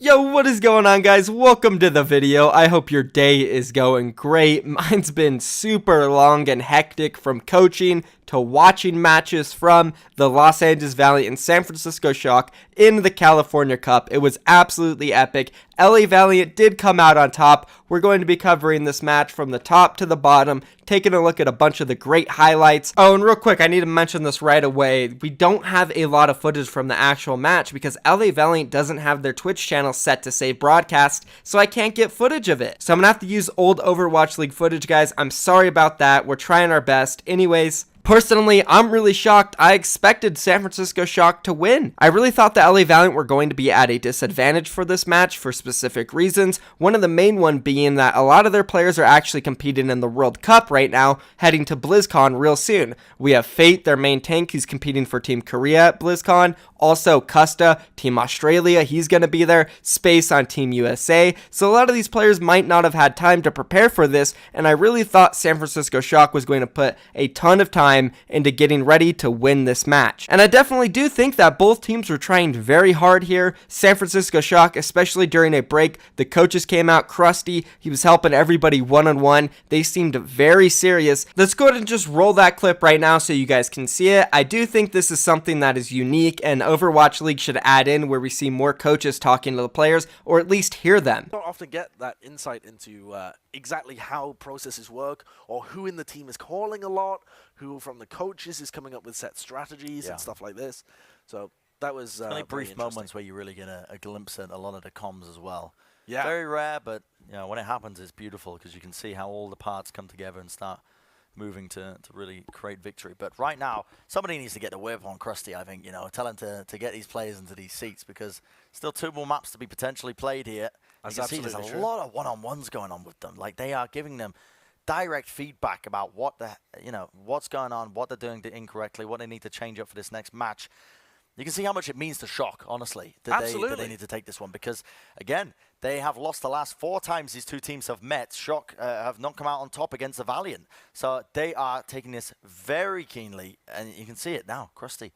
Yo, what is going on, guys? Welcome to the video. I hope your day is going great. Mine's been super long and hectic, from coaching to watching matches from the Los Angeles Valiant and San Francisco Shock in the California Cup. It was absolutely epic. LA Valiant did come out on top. We're going to be covering this match from the top to the bottom, taking a look at a bunch of the great highlights. Oh, and real quick, I need to mention this right away. We don't have a lot of footage from the actual match because LA Valiant doesn't have their Twitch channel set to save broadcast, so I can't get footage of it. So I'm gonna have to use old Overwatch League footage, guys. I'm sorry about that. We're trying our best. Anyways, personally, I'm really shocked. I expected San Francisco Shock to win. I really thought the LA Valiant were going to be at a disadvantage for this match for specific reasons. One of the main one being that a lot of their players are actually competing in the World Cup right now, heading to BlizzCon real soon. We have Fate, their main tank, who's competing for Team Korea at BlizzCon. Also, Custa, Team Australia, he's going to be there. Space on Team USA. So a lot of these players might not have had time to prepare for this, and I really thought San Francisco Shock was going to put a ton of time into getting ready to win this match. And I definitely do think that both teams were trying very hard here. San Francisco Shock, especially during a break, the coaches came out. Krusty, he was helping everybody one-on-one. They seemed very serious. Let's go ahead and just roll that clip right now so you guys can see it. I do think this is something that is unique, and Overwatch League should add in where we see more coaches talking to the players, or at least hear them. Don't often get that insight into exactly how processes work, or who in the team is calling a lot, who from the coaches is coming up with set strategies and stuff like this. So that was only brief moments where you really get a glimpse at a lot of the comms as well. Yeah, very rare, but you know, when it happens, it's beautiful because you can see how all the parts come together and start moving to really create victory. But right now, somebody needs to get the whip on Krusty, I think, you know, tell him to get these players into these seats, because still 2 more maps to be potentially played here. You can see there's a lot of one-on-ones going on with them. Like, they are giving them direct feedback about what's going on, what they're doing incorrectly, what they need to change up for this next match. You can see how much it means to Shock, honestly, that they need to take this one, because, again, they have lost the last 4 times these two teams have met. Shock have not come out on top against the Valiant. So they are taking this very keenly, and you can see it now, Krusty.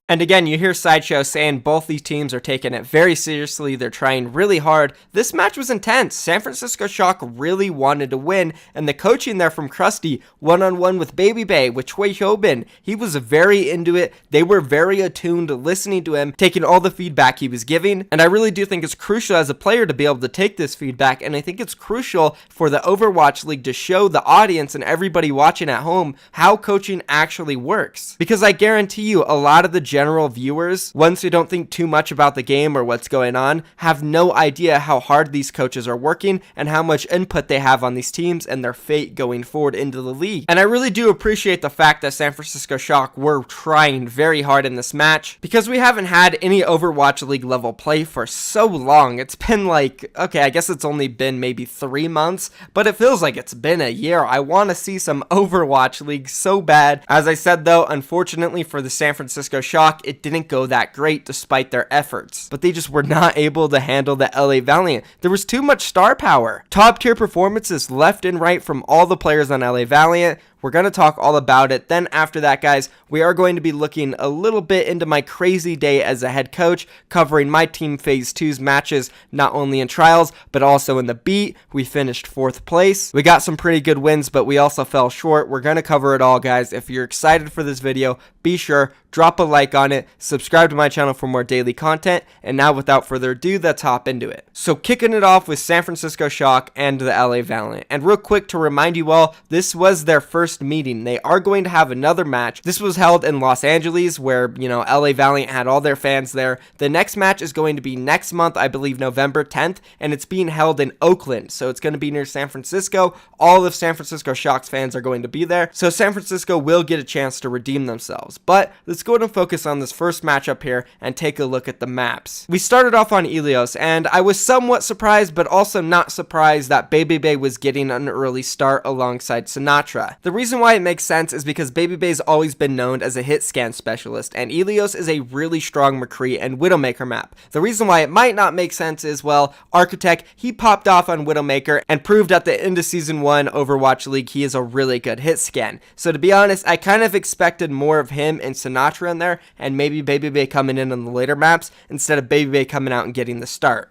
And again, you hear Sideshow saying both these teams are taking it very seriously. They're trying really hard. This match was intense. San Francisco Shock really wanted to win, and the coaching there from Krusty, one-on-one with Baby Bay, with Choi Hyobin, he was very into it. They were very attuned to listening to him, taking all the feedback he was giving, and I really do think it's crucial as a player to be able to take this feedback, and I think it's crucial for the Overwatch League to show the audience and everybody watching at home how coaching actually works. Because I guarantee you, a lot of the general viewers, once they don't think too much about the game or what's going on, have no idea how hard these coaches are working and how much input they have on these teams and their fate going forward into the league. And I really do appreciate the fact that San Francisco Shock were trying very hard in this match, because we haven't had any Overwatch League level play for so long. It's been like, okay, I guess it's only been maybe 3 months, but it feels like it's been a year. I want to see some Overwatch League so bad. As I said though, unfortunately for the San Francisco Shock, it didn't go that great despite their efforts, but they just were not able to handle the LA Valiant. There was too much star power. Top tier performances left and right from all the players on LA Valiant. We're going to talk all about it. Then after that, guys, we are going to be looking a little bit into my crazy day as a head coach, covering my team Phase 2's matches, not only in Trials, but also in the Beat. We finished 4th place. We got some pretty good wins, but we also fell short. We're going to cover it all, guys. If you're excited for this video, be sure, drop a like on it, subscribe to my channel for more daily content, and now without further ado, let's hop into it. So kicking it off with San Francisco Shock and the LA Valiant. And real quick to remind you all, this was their first meeting. They are going to have another match. This was held in Los Angeles, where, you know, LA Valiant had all their fans there. The next match is going to be next month, I believe November 10th, and it's being held in Oakland, so it's going to be near San Francisco. All of San Francisco Shock's fans are going to be there, so San Francisco will get a chance to redeem themselves. But let's go ahead and focus on this first matchup here and take a look at the maps. We started off on Ilios, and I was somewhat surprised, but also not surprised that Baby Bay was getting an early start alongside Sinatra. The reason why it makes sense is because Baby Bay's always been known as a hit scan specialist, and Ilios is a really strong McCree and Widowmaker map. The reason why it might not make sense is, well, Architect, he popped off on Widowmaker and proved at the end of Season 1 Overwatch League he is a really good hit scan. So to be honest, I kind of expected more of him and Sinatra in there, and maybe Baby Bay coming in on the later maps instead of Baby Bay coming out and getting the start.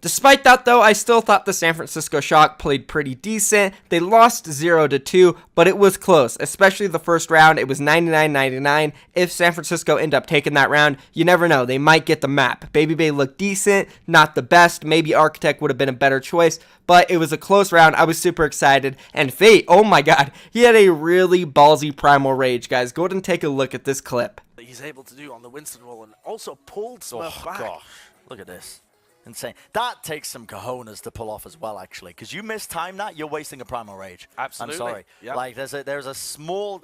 Despite that though, I still thought the San Francisco Shock played pretty decent. They lost 0-2, but it was close, especially the first round. It was 99-99. If San Francisco end up taking that round, you never know. They might get the map. Baby Bay looked decent, not the best. Maybe Architect would have been a better choice, but it was a close round. I was super excited. And Fate, oh my god, he had a really ballsy Primal Rage, guys. Go ahead and take a look at this clip. He's able to do on the Winston roll and also pulled Smurf back. Gosh, look at this. Insane. That takes some cojones to pull off as well, actually, because you mistime that, you're wasting a Primal Rage. Absolutely. I'm sorry. Yep. Like there's a small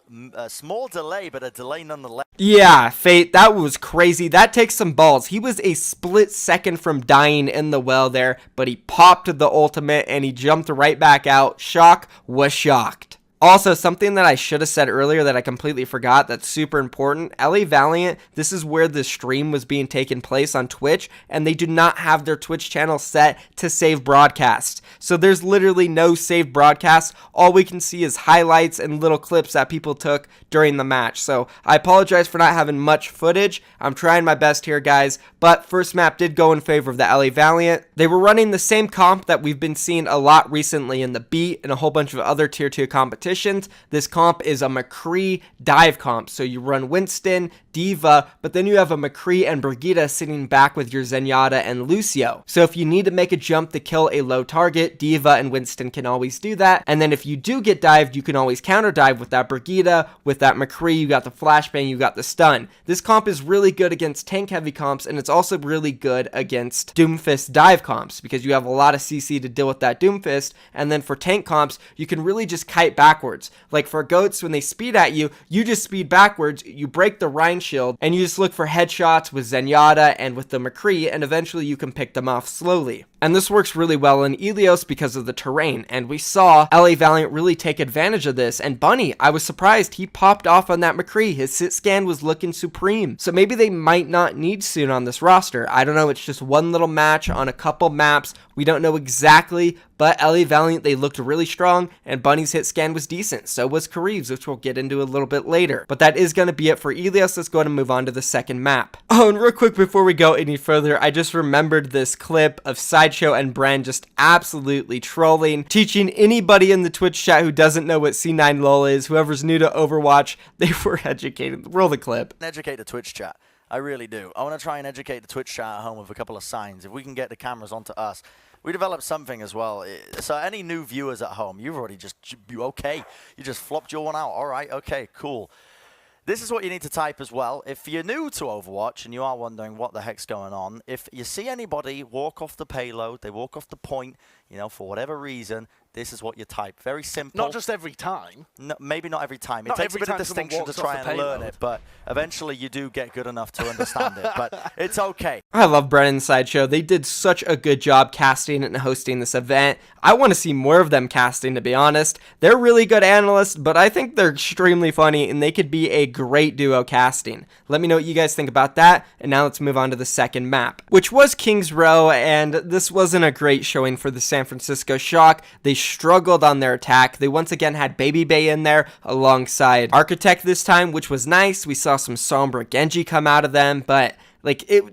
delay, but a delay nonetheless. Yeah, Fate, that was crazy. That takes some balls. He was a split second from dying in the well there, but he popped the ultimate and he jumped right back out. Shock was shocked. Also, something that I should have said earlier that I completely forgot that's super important, LA Valiant, this is where the stream was being taken place on Twitch, and they do not have their Twitch channel set to save broadcast. So there's literally no saved broadcast. All we can see is highlights and little clips that people took during the match. So I apologize for not having much footage. I'm trying my best here, guys, but first map did go in favor of the LA Valiant. They were running the same comp that we've been seeing a lot recently in the Beat and a whole bunch of other tier 2 competitions. This comp is a McCree dive comp. So you run Winston, D.Va, but then you have a McCree and Brigitte sitting back with your Zenyatta and Lucio. So if you need to make a jump to kill a low target, D.Va and Winston can always do that. And then if you do get dived, you can always counter dive with that Brigitte, with that McCree, you got the flashbang, you got the stun. This comp is really good against tank heavy comps, and it's also really good against Doomfist dive comps because you have a lot of CC to deal with that Doomfist. And then for tank comps, you can really just kite backwards. Like for goats, when they speed at you, you just speed backwards, you break the Rhine shield, and you just look for headshots with Zenyatta and with the McCree, and eventually you can pick them off slowly. And this works really well in Ilios because of the terrain, and we saw LA Valiant really take advantage of this, and Bunny, I was surprised, he popped off on that McCree. His sit scan was looking supreme. So maybe they might not need SoOn on this roster. I don't know, it's just one little match on a couple maps. We don't know exactly, but LA Valiant, they looked really strong, and Bunny's hit scan was decent. So was Kareev's, which we'll get into a little bit later. But that is going to be it for Ilios. Let's go ahead and move on to the second map. Oh, and real quick before we go any further, I just remembered this clip of Sideshow and Bren just absolutely trolling, teaching anybody in the Twitch chat who doesn't know what C9 LOL is, whoever's new to Overwatch, they were educated. Roll the clip. Educate the Twitch chat. I really do. I want to try and educate the Twitch chat at home with a couple of signs. If we can get the cameras onto us, we developed something as well. So any new viewers at home, you've already okay. You just flopped your one out. All right, okay, cool. This is what you need to type as well. If you're new to Overwatch and you are wondering what the heck's going on, if you see anybody walk off the payload, they walk off the point, you know, for whatever reason, this is what you type. Very simple. Not just every time. No, maybe not every time. Not it takes a bit of every time someone distinction to walks try off the and learn payload. it, but eventually you do get good enough to understand it. But it's okay. I love Bren and Sideshow. They did such a good job casting and hosting this event. I want to see more of them casting, to be honest. They're really good analysts, but I think they're extremely funny, and they could be a great duo casting. Let me know what you guys think about that, and now let's move on to the second map, which was Kings Row, and this wasn't a great showing for the San Francisco Shock. They struggled on their attack. They once again had Baby Bay in there alongside Architect this time, which was nice. We saw some Sombra Genji come out of them, but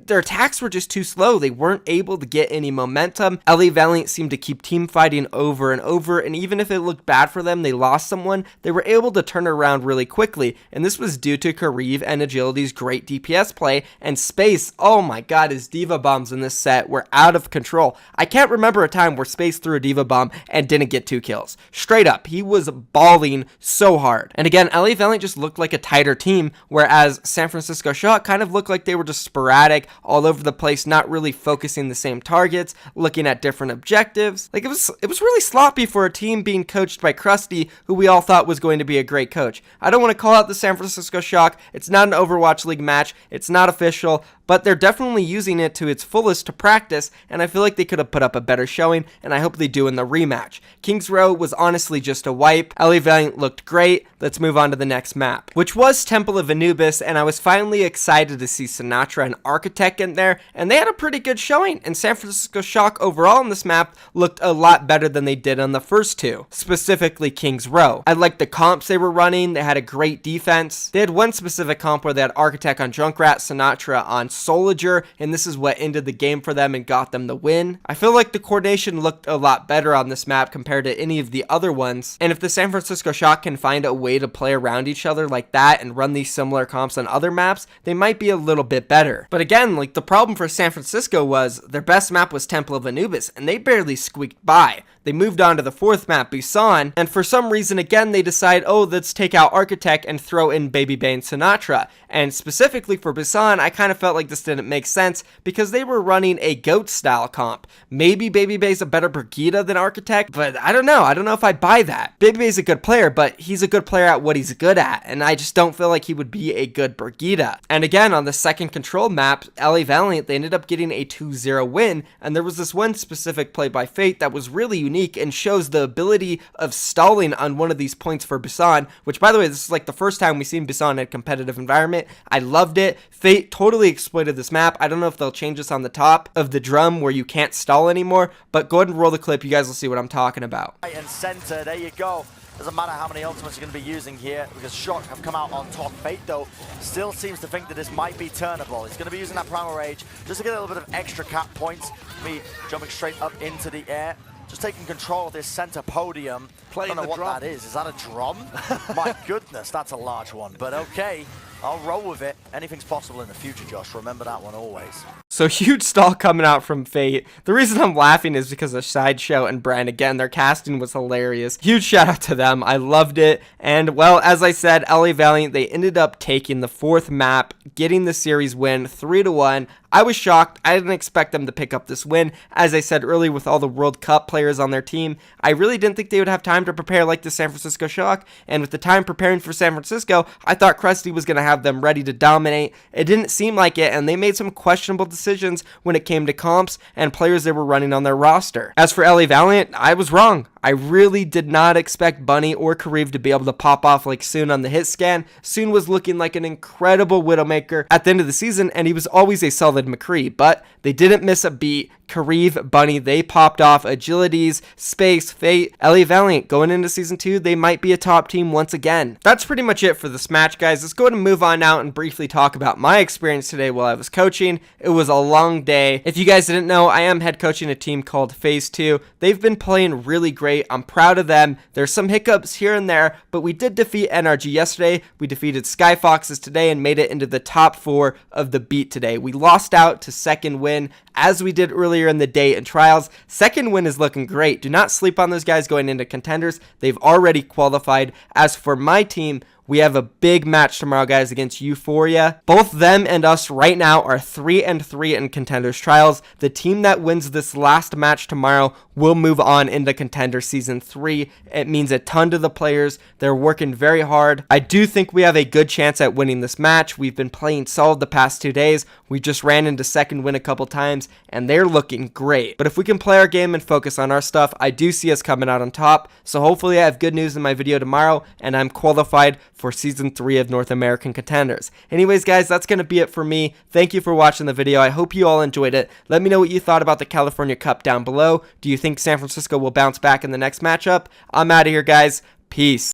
their attacks were just too slow. They weren't able to get any momentum. LA Valiant seemed to keep team fighting over and over, and even if it looked bad for them, they lost someone, they were able to turn around really quickly, and this was due to Kareev and Agility's great DPS play, and Space, oh my god, his D.Va bombs in this set were out of control. I can't remember a time where Space threw a D.Va bomb and didn't get 2 kills. Straight up, he was balling so hard. And again, LA Valiant just looked like a tighter team, whereas San Francisco Shock kind of looked like they were just sporadic, all over the place, not really focusing the same targets, looking at different objectives. It was really sloppy for a team being coached by Krusty, who we all thought was going to be a great coach. I don't want to call out the San Francisco Shock. It's not an Overwatch League match. It's not official, but they're definitely using it to its fullest to practice, and I feel like they could have put up a better showing, and I hope they do in the rematch. Kings Row was honestly just a wipe. LA Valiant looked great. Let's move on to the next map, which was Temple of Anubis, and I was finally excited to see Sinatra and Architect in there, and they had a pretty good showing, and San Francisco Shock overall on this map looked a lot better than they did on the first two, specifically Kings Row. I liked the comps they were running. They had a great defense. They had one specific comp where they had Architect on Junkrat, Sinatra on Soliger, and this is what ended the game for them and got them the win. I feel like the coordination looked a lot better on this map compared to any of the other ones, and if the San Francisco Shock can find a way to play around each other like that and run these similar comps on other maps, they might be a little bit better. But again, like, the problem for San Francisco was their best map was Temple of Anubis, and they barely squeaked by. They moved on to the fourth map, Busan, and for some reason, again, they decide, oh, let's take out Architect and throw in Baby Bay and Sinatra. And specifically for Busan, I kind of felt like this didn't make sense because they were running a GOAT-style comp. Maybe Baby Bay's a better Brigida than Architect, but I don't know. I don't know if I buy that. Baby Bay's a good player, but he's a good player at what he's good at, and I just don't feel like he would be a good Brigida. And again, on the second control map, LA Valiant, they ended up getting a 2-0 win, and there was this one specific play by Fate that was really unique and shows the ability of stalling on one of these points for Busan, which, by the way, this is like the first time we've seen Busan in a competitive environment. I loved it. Fate totally exploited this map. I don't know if they'll change this on the top of the drum where you can't stall anymore, but go ahead and roll the clip. You guys will see what I'm talking about. Right and center, there you go. Doesn't matter how many ultimates you're going to be using here because Shock have come out on top. Fate, though, still seems to think that this might be turnable. He's going to be using that Primal Rage just to get a little bit of extra cap points. Me jumping straight up into the air. Just taking control of this center podium. I don't know what that is. Is that a drum? My goodness, that's a large one. But okay, I'll roll with it. Anything's possible in the future, Josh. Remember that one always. So huge stall coming out from Fate. The reason I'm laughing is because of Sideshow and Brand. Again, their casting was hilarious. Huge shout out to them. I loved it. And well, as I said, LA Valiant, they ended up taking the fourth map, getting the series win 3-1. I was shocked. I didn't expect them to pick up this win. As I said earlier, with all the World Cup players on their team, I really didn't think they would have time to prepare like the San Francisco Shock. And with the time preparing for San Francisco, I thought Krusty was going to have them ready to dominate. It didn't seem like it, and they made some questionable decisions when it came to comps and players they were running on their roster. As for LA Valiant, I was wrong. I really did not expect Bunny or Kariv to be able to pop off like SoOn on the hit scan. SoOn was looking like an incredible Widowmaker at the end of the season, and he was always a solid McCree, but they didn't miss a beat. Kariv, Bunny, they popped off. Agilities, Space, Fate, LA Valiant. Going into Season 2, they might be a top team once again. That's pretty much it for this match, guys. Let's go ahead and move on now and briefly talk about my experience today while I was coaching. It was a long day. If you guys didn't know, I am head coaching a team called Phase 2. They've been playing really great. I'm proud of them. There's some hiccups here and there, but we did defeat NRG yesterday. We defeated Sky Foxes today and made it into the top 4 of the beat today. We lost out to second win as we did earlier in the day in trials. Second win is looking great. Do not sleep on those guys going into contenders. They've already qualified. As for my team, we have a big match tomorrow, guys, against Euphoria. Both them and us right now are 3-3 in Contenders Trials. The team that wins this last match tomorrow will move on into Contender Season 3. It means a ton to the players. They're working very hard. I do think we have a good chance at winning this match. We've been playing solid the past 2 days. We just ran into second win a couple times, and they're looking great. But if we can play our game and focus on our stuff, I do see us coming out on top. So hopefully I have good news in my video tomorrow, and I'm qualified for Season 3 of North American Contenders. Anyways, guys, that's going to be it for me. Thank you for watching the video. I hope you all enjoyed it. Let me know what you thought about the California Cup down below. Do you think San Francisco will bounce back in the next matchup? I'm out of here, guys. Peace.